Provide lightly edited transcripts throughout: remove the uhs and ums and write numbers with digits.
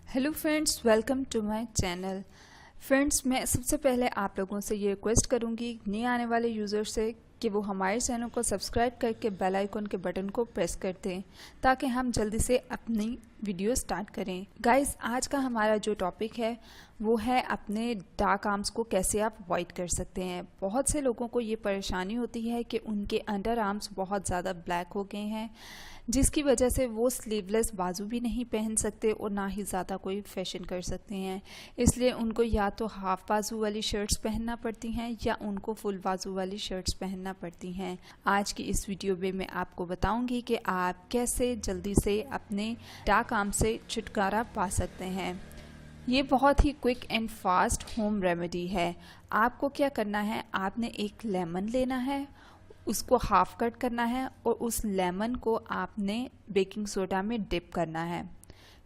Hello friends, welcome to my channel. Friends, मैं सबसे पहले आप लोगों से ये रिक्वेस्ट करूंगी नए आने वाले यूज़र से कि वो हमारे चैनल को सब्सक्राइब करके बेल आइकन के बटन को प्रेस कर दें ताकि हम जल्दी से अपनी वीडियो स्टार्ट करें। गाइस, आज का हमारा जो टॉपिक है वो है अपने डार्क आर्म्स को कैसे आप अवॉइड कर सकते हैं। बहुत से लोगों को ये परेशानी होती है कि उनके अंडर आर्म्स बहुत ज़्यादा ब्लैक हो गए हैं, जिसकी वजह से वो स्लीवलेस बाजू भी नहीं पहन सकते और ना ही ज़्यादा कोई फैशन कर सकते हैं। इसलिए उनको या तो हाफ बाजू वाली शर्ट्स पहनना पड़ती हैं या उनको फुल बाजू वाली शर्ट्स पहनना पड़ती हैं। आज की इस वीडियो में मैं आपको बताऊंगी कि आप कैसे जल्दी से अपने डार्क आर्म से छुटकारा पा सकते हैं। ये बहुत ही quick and fast home remedy है। आपको क्या करना है, आपने एक लेमन लेना है, उसको हाफ कट करना है और उस लेमन को आपने बेकिंग सोडा में डिप करना है।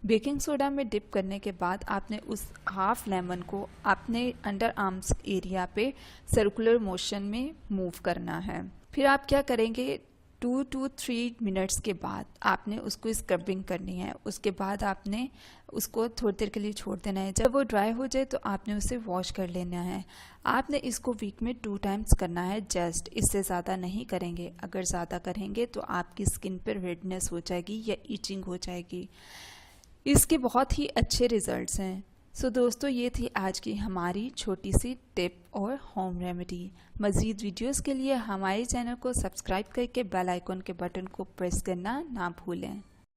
बेकिंग सोडा में डिप करने के बाद आपने उस हाफ लेमन को अपने अंडर आर्म्स एरिया पे सर्कुलर मोशन में मूव करना है। फिर आप क्या करेंगे, 2 to 3 मिनट्स के बाद आपने उसको स्क्रबिंग करनी है। उसके बाद आपने उसको थोड़ी देर के लिए छोड़ देना है। जब वो ड्राई हो जाए तो आपने उसे वॉश कर लेना है। आपने इसको वीक में 2 टाइम्स करना है जस्ट, इससे ज़्यादा नहीं करेंगे। अगर ज़्यादा करेंगे तो आपकी स्किन पर रेडनेस हो जाएगी या ईचिंग हो जाएगी। इसके बहुत ही अच्छे रिजल्ट्स हैं। सो दोस्तों, ये थी आज की हमारी छोटी सी टिप और होम रेमेडी। मज़ीद वीडियोस के लिए हमारे चैनल को सब्सक्राइब करके बेल आइकन के बटन को प्रेस करना ना भूलें।